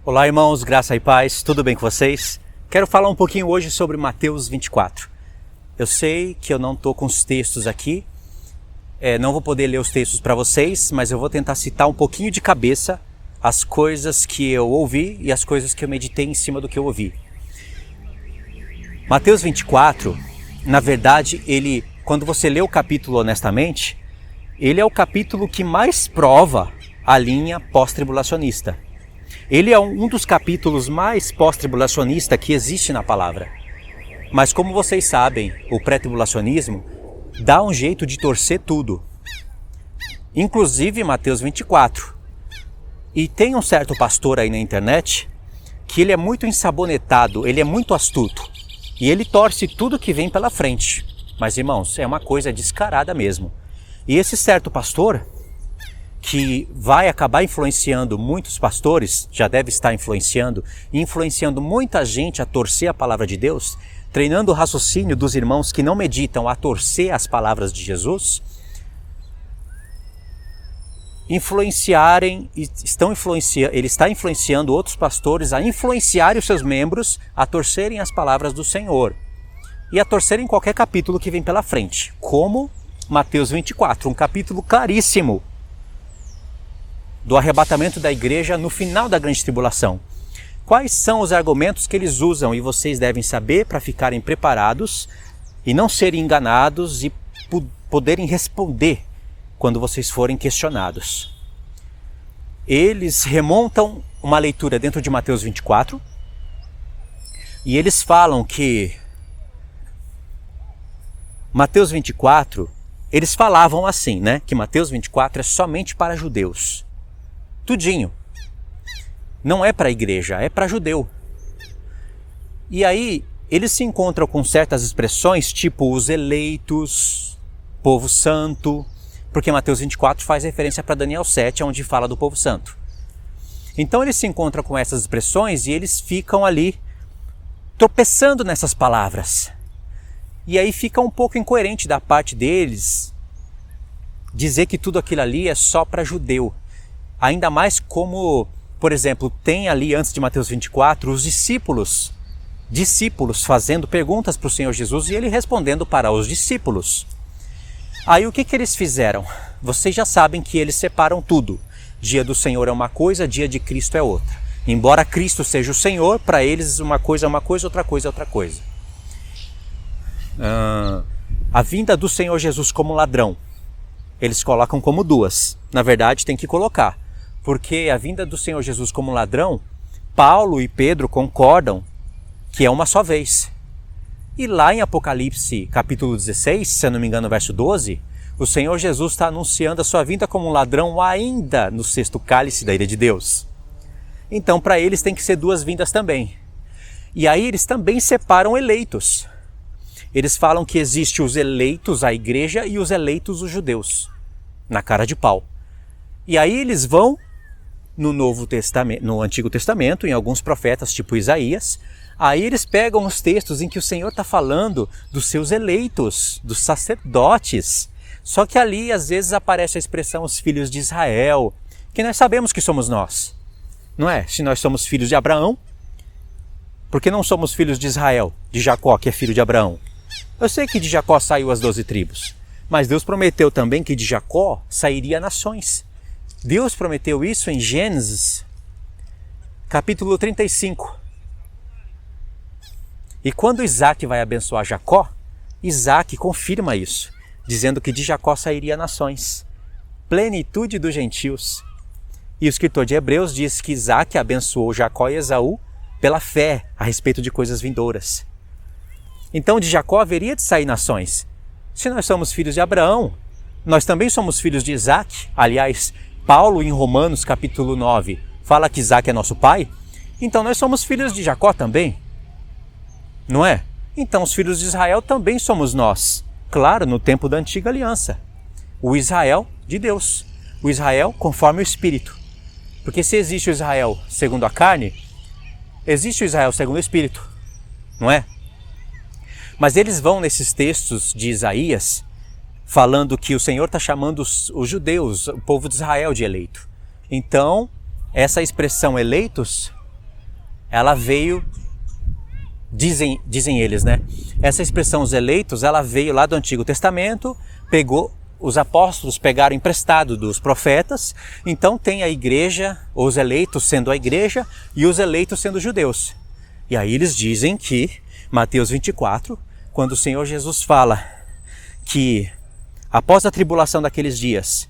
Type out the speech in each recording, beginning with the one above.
Olá, irmãos, graça e paz, tudo bem com vocês? Quero falar um pouquinho hoje sobre Mateus 24. Eu sei que eu não estou com os textos aqui, não vou poder ler os textos para vocês, mas eu vou tentar citar um pouquinho de cabeça as coisas que eu ouvi e as coisas que eu meditei em cima do que eu ouvi. Mateus 24, na verdade, quando você lê o capítulo honestamente, ele é o capítulo que mais prova a linha pós-tribulacionista. Ele é um dos capítulos mais pós-tribulacionista que existe na palavra. Mas como vocês sabem, o pré-tribulacionismo dá um jeito de torcer tudo. Inclusive Mateus 24. E tem um certo pastor aí na internet que ele é muito ensabonetado, ele é muito astuto. E ele torce tudo que vem pela frente. Mas irmãos, é uma coisa descarada mesmo. E esse certo pastor, que vai acabar influenciando muitos pastores, já deve estar influenciando muita gente a torcer a palavra de Deus, treinando o raciocínio dos irmãos que não meditam a torcer as palavras de Jesus, ele está influenciando outros pastores a influenciarem os seus membros a torcerem as palavras do Senhor e a torcerem qualquer capítulo que vem pela frente, como Mateus 24, um capítulo claríssimo do arrebatamento da igreja no final da grande tribulação. Quais são os argumentos que eles usam? E vocês devem saber para ficarem preparados e não serem enganados e poderem responder quando vocês forem questionados. Eles remontam uma leitura dentro de Mateus 24 e eles falam que Mateus 24, eles falavam assim, né? Que Mateus 24 é somente para judeus. Tudinho. Não é para a igreja, é para judeu. E aí eles se encontram com certas expressões tipo os eleitos, povo santo, porque Mateus 24 faz referência para Daniel 7, onde fala do povo santo. Então eles se encontram com essas expressões e eles ficam ali tropeçando nessas palavras. E aí fica um pouco incoerente da parte deles dizer que tudo aquilo ali é só para judeu. Ainda mais como, por exemplo, tem ali antes de Mateus 24 os discípulos fazendo perguntas para o Senhor Jesus e ele respondendo para os discípulos. Aí o que eles fizeram? Vocês já sabem que eles separam tudo. Dia do Senhor é uma coisa, dia de Cristo é outra. Embora Cristo seja o Senhor, para eles uma coisa é uma coisa, outra coisa é outra coisa. A vinda do Senhor Jesus como ladrão, eles colocam como duas. Na verdade tem que colocar. Porque a vinda do Senhor Jesus como ladrão, Paulo e Pedro concordam que é uma só vez. E lá em Apocalipse capítulo 16, se eu não me engano, verso 12, o Senhor Jesus está anunciando a sua vinda como um ladrão ainda no sexto cálice da ira de Deus. Então para eles tem que ser duas vindas também. E aí eles também separam eleitos. Eles falam que existe os eleitos, a igreja, e os eleitos, os judeus, na cara de pau. E aí eles vão no Novo Testamento, no Antigo Testamento, em alguns profetas tipo Isaías, aí eles pegam os textos em que o Senhor está falando dos seus eleitos, dos sacerdotes. Só que ali às vezes aparece a expressão os filhos de Israel, que nós sabemos que somos nós. Não é? Se nós somos filhos de Abraão, por que não somos filhos de Israel, de Jacó, que é filho de Abraão? Eu sei que de Jacó saiu as 12 tribos, mas Deus prometeu também que de Jacó sairia nações. Deus prometeu isso em Gênesis, capítulo 35. E quando Isaac vai abençoar Jacó, Isaac confirma isso, dizendo que de Jacó sairia nações, plenitude dos gentios. E o escritor de Hebreus diz que Isaac abençoou Jacó e Esaú pela fé a respeito de coisas vindouras. Então de Jacó haveria de sair nações. Se nós somos filhos de Abraão, nós também somos filhos de Isaac. Aliás, Paulo, em Romanos capítulo 9, fala que Isaac é nosso pai. Então nós somos filhos de Jacó também. Não é? Então os filhos de Israel também somos nós. Claro, no tempo da antiga aliança. O Israel de Deus. O Israel conforme o Espírito. Porque se existe o Israel segundo a carne, existe o Israel segundo o Espírito. Não é? Mas eles vão nesses textos de Isaías falando que o Senhor está chamando os judeus, o povo de Israel, de eleito. Então, essa expressão eleitos ela veio, dizem eles, né? Essa expressão, os eleitos, ela veio lá do Antigo Testamento, os apóstolos pegaram emprestado dos profetas, então tem a igreja, os eleitos sendo a igreja e os eleitos sendo os judeus. E aí eles dizem que, Mateus 24, quando o Senhor Jesus fala que após a tribulação daqueles dias,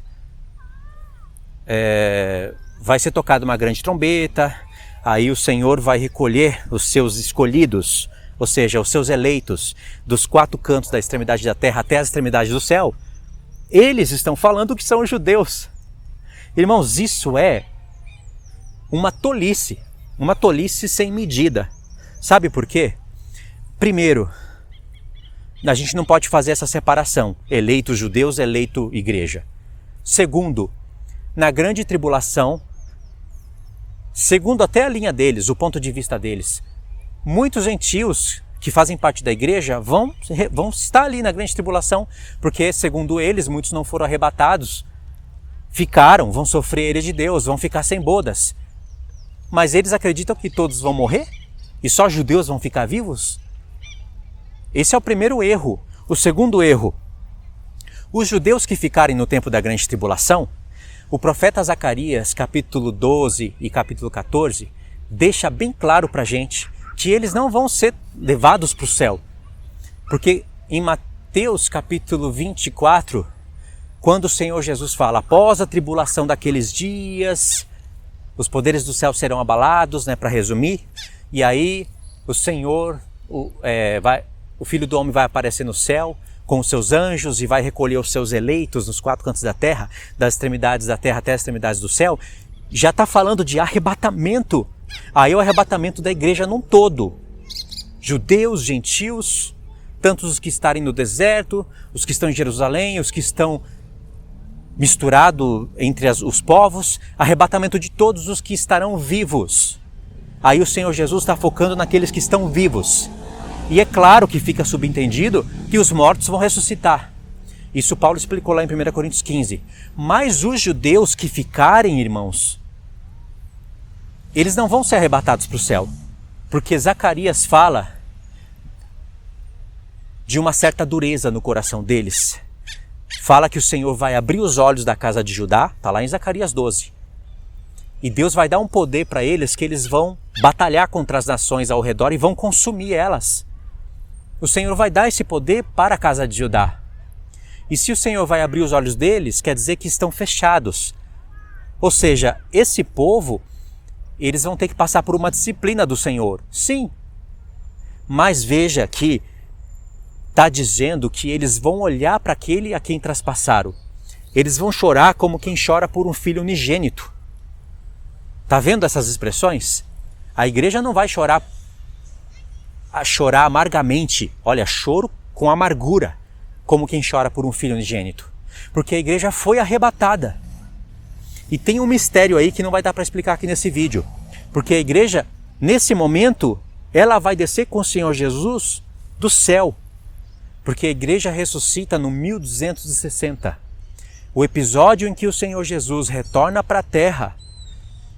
vai ser tocada uma grande trombeta, aí o Senhor vai recolher os seus escolhidos, ou seja, os seus eleitos, dos 4 cantos da extremidade da terra até as extremidades do céu. Eles estão falando que são os judeus. Irmãos, isso é uma tolice sem medida. Sabe por quê? Primeiro, a gente não pode fazer essa separação, eleito judeus, eleito igreja. Segundo, na grande tribulação, segundo até a linha deles, o ponto de vista deles, muitos gentios que fazem parte da igreja vão estar ali na grande tribulação, porque segundo eles, muitos não foram arrebatados, vão sofrer a ira de Deus, vão ficar sem bodas. Mas eles acreditam que todos vão morrer? E só judeus vão ficar vivos? Esse é o primeiro erro. O segundo erro, os judeus que ficarem no tempo da grande tribulação, o profeta Zacarias, capítulo 12 e capítulo 14, deixa bem claro para a gente que eles não vão ser levados para o céu. Porque em Mateus capítulo 24, quando o Senhor Jesus fala, após a tribulação daqueles dias, os poderes do céu serão abalados, né, para resumir, e aí o Senhor, o Filho do Homem vai aparecer no céu com os seus anjos e vai recolher os seus eleitos nos 4 cantos da terra, das extremidades da terra até as extremidades do céu. Já está falando de arrebatamento. Aí é o arrebatamento da igreja num todo. Judeus, gentios, tanto os que estarem no deserto, os que estão em Jerusalém, os que estão misturados entre os povos, arrebatamento de todos os que estarão vivos. Aí o Senhor Jesus está focando naqueles que estão vivos. E é claro que fica subentendido que os mortos vão ressuscitar. Isso Paulo explicou lá em 1 Coríntios 15. Mas os judeus que ficarem, irmãos, eles não vão ser arrebatados para o céu. Porque Zacarias fala de uma certa dureza no coração deles. Fala que o Senhor vai abrir os olhos da casa de Judá, está lá em Zacarias 12. E Deus vai dar um poder para eles que eles vão batalhar contra as nações ao redor e vão consumir elas. O Senhor vai dar esse poder para a casa de Judá. E se o Senhor vai abrir os olhos deles, quer dizer que estão fechados. Ou seja, esse povo, eles vão ter que passar por uma disciplina do Senhor. Sim. Mas veja que está dizendo que eles vão olhar para aquele a quem traspassaram. Eles vão chorar como quem chora por um filho unigênito. Está vendo essas expressões? A igreja não vai chorar amargamente. Olha, choro com amargura, como quem chora por um filho unigênito. Porque a igreja foi arrebatada. E tem um mistério aí que não vai dar para explicar aqui nesse vídeo. Porque a igreja, nesse momento, ela vai descer com o Senhor Jesus do céu. Porque a igreja ressuscita no 1260. O episódio em que o Senhor Jesus retorna para a terra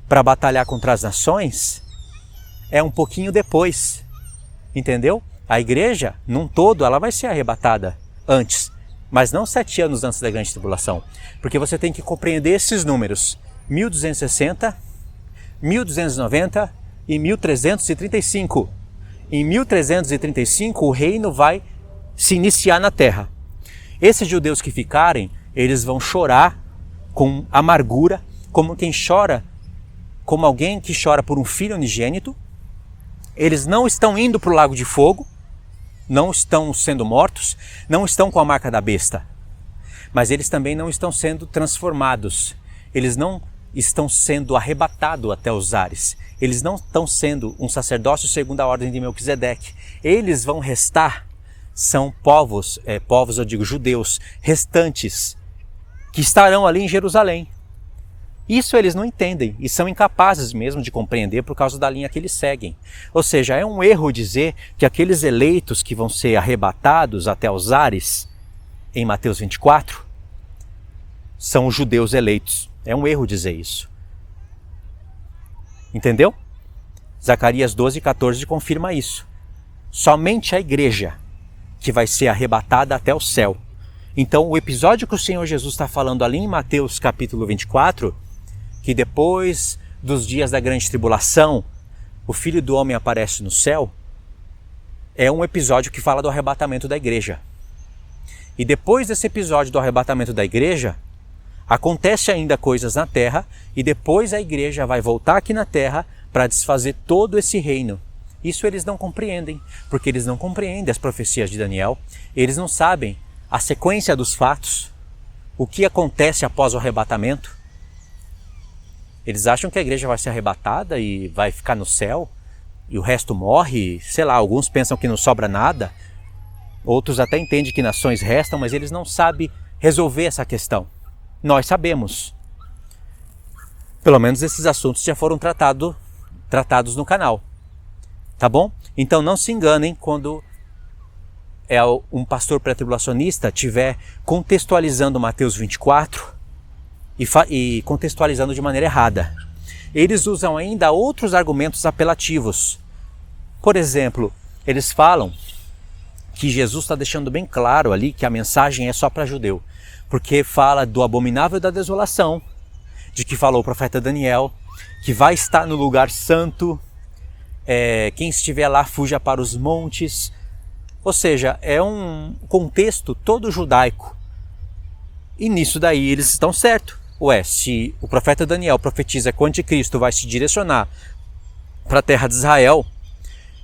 para batalhar contra as nações é um pouquinho depois. Entendeu? A igreja, num todo, ela vai ser arrebatada antes, mas não 7 anos antes da grande tribulação. Porque você tem que compreender esses números: 1260, 1290 e 1335. Em 1335 o reino vai se iniciar na terra. Esses judeus que ficarem, eles vão chorar com amargura, como quem chora, como alguém que chora por um filho unigênito. Eles não estão indo para o lago de fogo, não estão sendo mortos, não estão com a marca da besta, mas eles também não estão sendo transformados, eles não estão sendo arrebatados até os ares, eles não estão sendo um sacerdócio segundo a ordem de Melquisedeque. Eles vão restar, são povos, eu digo judeus, restantes, que estarão ali em Jerusalém. Isso eles não entendem e são incapazes mesmo de compreender por causa da linha que eles seguem. Ou seja, é um erro dizer que aqueles eleitos que vão ser arrebatados até os ares, em Mateus 24, são os judeus eleitos. É um erro dizer isso. Entendeu? Zacarias 12:14 confirma isso. Somente a igreja que vai ser arrebatada até o céu. Então o episódio que o Senhor Jesus está falando ali em Mateus capítulo 24, que depois dos dias da grande tribulação, o Filho do Homem aparece no céu, é um episódio que fala do arrebatamento da igreja. E depois desse episódio do arrebatamento da igreja, acontece ainda coisas na terra e depois a igreja vai voltar aqui na terra para desfazer todo esse reino. Isso eles não compreendem, porque eles não compreendem as profecias de Daniel, eles não sabem a sequência dos fatos, o que acontece após o arrebatamento. Eles acham que a igreja vai ser arrebatada e vai ficar no céu e o resto morre, sei lá, alguns pensam que não sobra nada, outros até entendem que nações restam, mas eles não sabem resolver essa questão. Nós sabemos. Pelo menos esses assuntos já foram tratados no canal. Tá bom? Então não se enganem quando um pastor pré-tribulacionista estiver contextualizando Mateus 24 e contextualizando de maneira errada. Eles usam ainda outros argumentos apelativos. Por exemplo, eles falam que Jesus está deixando bem claro ali que a mensagem é só para judeu, porque fala do abominável da desolação, de que falou o profeta Daniel, que vai estar no lugar santo, quem estiver lá fuja para os montes. Ou seja, é um contexto todo judaico. E nisso daí eles estão certos. Se o profeta Daniel profetiza que o anticristo vai se direcionar para a terra de Israel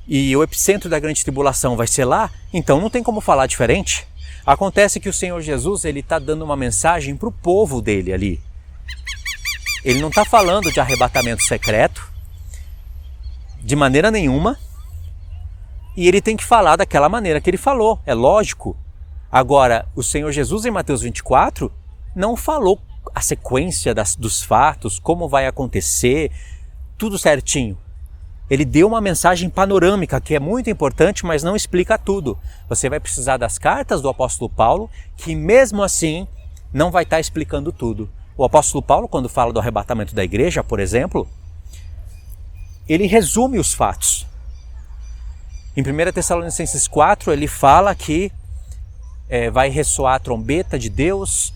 e o epicentro da grande tribulação vai ser lá, então não tem como falar diferente. Acontece que o Senhor Jesus está dando uma mensagem para o povo dele ali. Ele não está falando de arrebatamento secreto, de maneira nenhuma, e ele tem que falar daquela maneira que ele falou, é lógico. Agora, o Senhor Jesus em Mateus 24 não falou a sequência dos fatos, como vai acontecer, tudo certinho. Ele deu uma mensagem panorâmica que é muito importante, mas não explica tudo. Você vai precisar das cartas do apóstolo Paulo, que mesmo assim não vai estar explicando tudo. O apóstolo Paulo, quando fala do arrebatamento da igreja, por exemplo, ele resume os fatos. Em 1 Tessalonicenses 4, ele fala que vai ressoar a trombeta de Deus,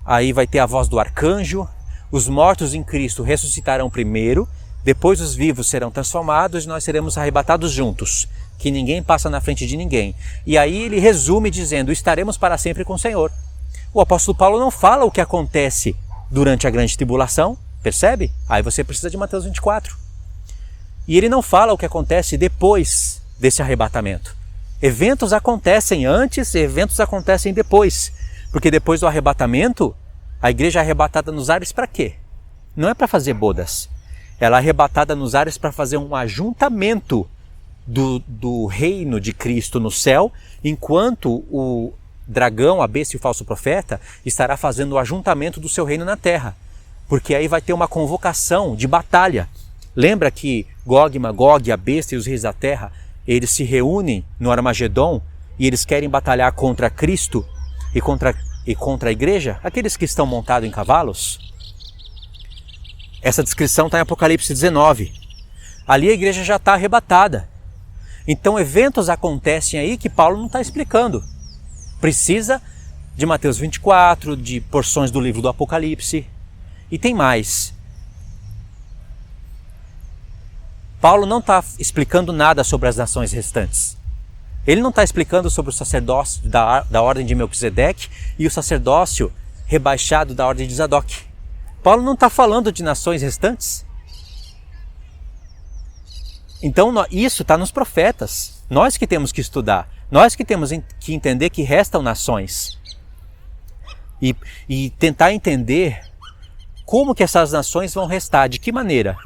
aí vai ter a voz do arcanjo, os mortos em Cristo ressuscitarão primeiro, depois os vivos serão transformados e nós seremos arrebatados juntos, que ninguém passa na frente de ninguém. E aí ele resume dizendo, estaremos para sempre com o Senhor. O apóstolo Paulo não fala o que acontece durante a grande tribulação, percebe? Aí você precisa de Mateus 24. E ele não fala o que acontece depois desse arrebatamento. Eventos acontecem antes, eventos acontecem depois. Porque depois do arrebatamento, a igreja é arrebatada nos ares para quê? Não é para fazer bodas. Ela é arrebatada nos ares para fazer um ajuntamento do reino de Cristo no céu, enquanto o dragão, a besta e o falso profeta estará fazendo o ajuntamento do seu reino na terra. Porque aí vai ter uma convocação de batalha. Lembra que Gog e Magog, a besta e os reis da terra, eles se reúnem no Armagedon e eles querem batalhar contra Cristo e contra a igreja, aqueles que estão montados em cavalos? Essa descrição está em Apocalipse 19. Ali a igreja já está arrebatada. Então eventos acontecem aí que Paulo não está explicando. Precisa de Mateus 24, de porções do livro do Apocalipse. E tem mais. Paulo não está explicando nada sobre as nações restantes. Ele não está explicando sobre o sacerdócio da ordem de Melquisedeque e o sacerdócio rebaixado da ordem de Zadok. Paulo não está falando de nações restantes. Então isso está nos profetas. Nós que temos que estudar. Nós que temos que entender que restam nações. E tentar entender como que essas nações vão restar. De que maneira?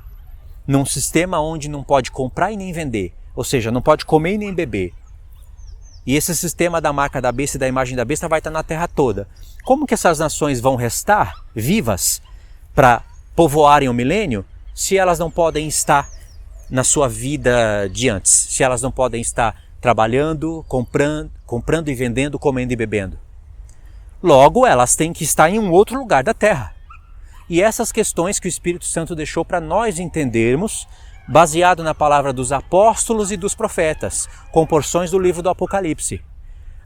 Num sistema onde não pode comprar e nem vender. Ou seja, não pode comer e nem beber. E esse sistema da marca da besta e da imagem da besta vai estar na terra toda. Como que essas nações vão restar vivas para povoarem o milênio se elas não podem estar na sua vida de antes? Se elas não podem estar trabalhando, comprando e vendendo, comendo e bebendo? Logo, elas têm que estar em um outro lugar da terra. E essas questões que o Espírito Santo deixou para nós entendermos, baseado na palavra dos apóstolos e dos profetas, com porções do livro do Apocalipse.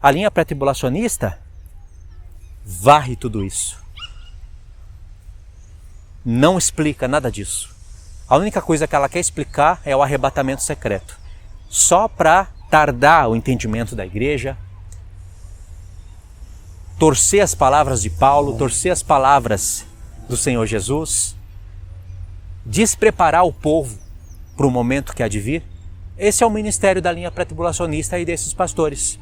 A linha pré-tribulacionista varre tudo isso. Não explica nada disso. A única coisa que ela quer explicar é o arrebatamento secreto. Só para tardar o entendimento da igreja, torcer as palavras de Paulo, torcer as palavras do Senhor Jesus, despreparar o povo para o momento que há de vir. Esse é o ministério da linha pré-tribulacionista e desses pastores.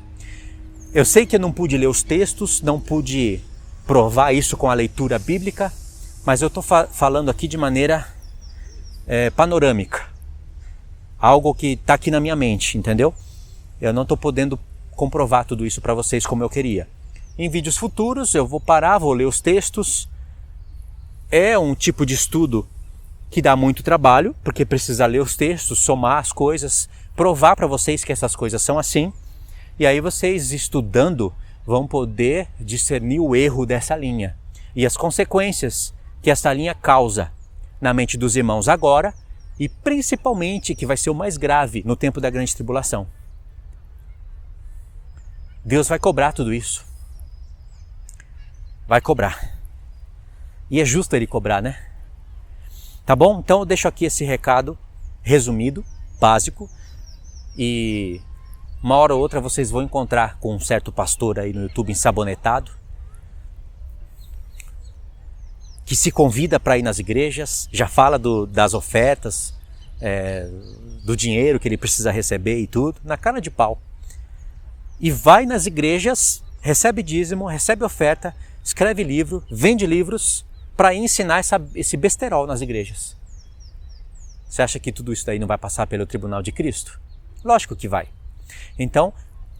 Eu sei que eu não pude ler os textos, não pude provar isso com a leitura bíblica, mas eu estou falando aqui de maneira panorâmica. Algo que está aqui na minha mente, entendeu? Eu não estou podendo comprovar tudo isso para vocês como eu queria. Em vídeos futuros eu vou parar, vou ler os textos. É um tipo de estudo que dá muito trabalho, porque precisa ler os textos, somar as coisas, provar para vocês que essas coisas são assim. E aí vocês, estudando, vão poder discernir o erro dessa linha e as consequências que essa linha causa na mente dos irmãos agora e principalmente, que vai ser o mais grave, no tempo da grande tribulação. Deus vai cobrar tudo isso. Vai cobrar. E é justo Ele cobrar, né? Tá bom? Então eu deixo aqui esse recado resumido, básico, e uma hora ou outra vocês vão encontrar com um certo pastor aí no YouTube ensabonetado, que se convida para ir nas igrejas, já fala das ofertas, do dinheiro que ele precisa receber e tudo, na cara de pau. E vai nas igrejas, recebe dízimo, recebe oferta, escreve livro, vende livros para ensinar esse besterol nas igrejas. Você acha que tudo isso daí não vai passar pelo tribunal de Cristo? Lógico que vai. Então,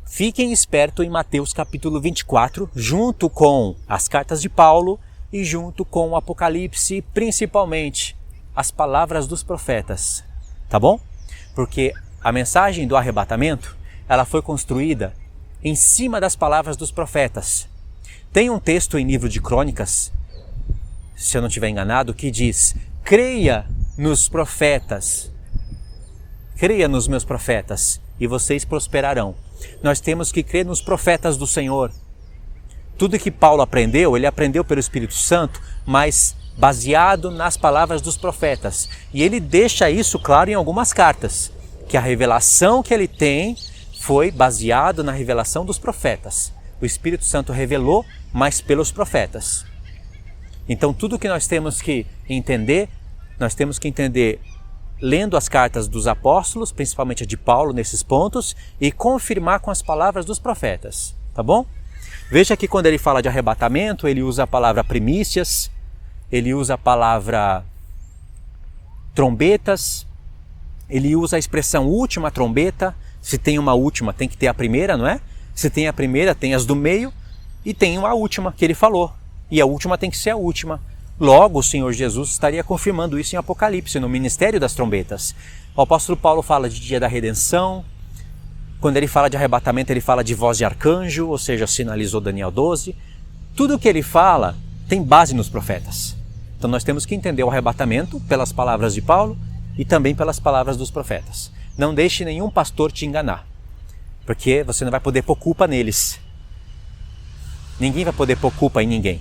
fiquem espertos em Mateus capítulo 24, junto com as cartas de Paulo e junto com o Apocalipse, principalmente as palavras dos profetas, tá bom? Porque a mensagem do arrebatamento, ela foi construída em cima das palavras dos profetas. Tem um texto em livro de Crônicas, se eu não estiver enganado, que diz: creia nos profetas, creia nos meus profetas e vocês prosperarão. Nós temos que crer nos profetas do Senhor. Tudo que Paulo aprendeu, ele aprendeu pelo Espírito Santo, mas baseado nas palavras dos profetas. E ele deixa isso claro em algumas cartas, que a revelação que ele tem foi baseado na revelação dos profetas. O Espírito Santo revelou, mas pelos profetas. Então tudo que nós temos que entender lendo as cartas dos apóstolos, principalmente a de Paulo nesses pontos, e confirmar com as palavras dos profetas, tá bom? Veja que quando ele fala de arrebatamento, ele usa a palavra primícias, ele usa a palavra trombetas, ele usa a expressão última trombeta. Se tem uma última, tem que ter a primeira, não é? Se tem a primeira, tem as do meio e tem uma última que ele falou. E a última tem que ser a última. Logo, o Senhor Jesus estaria confirmando isso em Apocalipse, no ministério das trombetas. O apóstolo Paulo fala de dia da redenção. Quando ele fala de arrebatamento, ele fala de voz de arcanjo, ou seja, sinalizou Daniel 12. Tudo o que ele fala tem base nos profetas. Então nós temos que entender o arrebatamento pelas palavras de Paulo e também pelas palavras dos profetas. Não deixe nenhum pastor te enganar, porque você não vai poder pôr culpa neles. Ninguém vai poder pôr culpa em ninguém.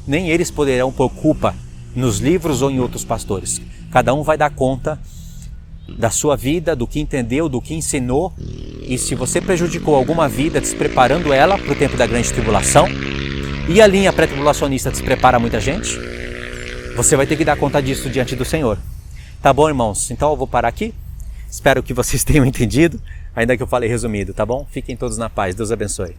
Nem eles poderão pôr culpa nos livros ou em outros pastores. Cada um vai dar conta da sua vida, do que entendeu, do que ensinou. E se você prejudicou alguma vida despreparando ela para o tempo da grande tribulação, e a linha pré-tribulacionista desprepara muita gente, você vai ter que dar conta disso diante do Senhor. Tá bom, irmãos? Então eu vou parar aqui. Espero que vocês tenham entendido, ainda que eu falei resumido, tá bom? Fiquem todos na paz. Deus abençoe.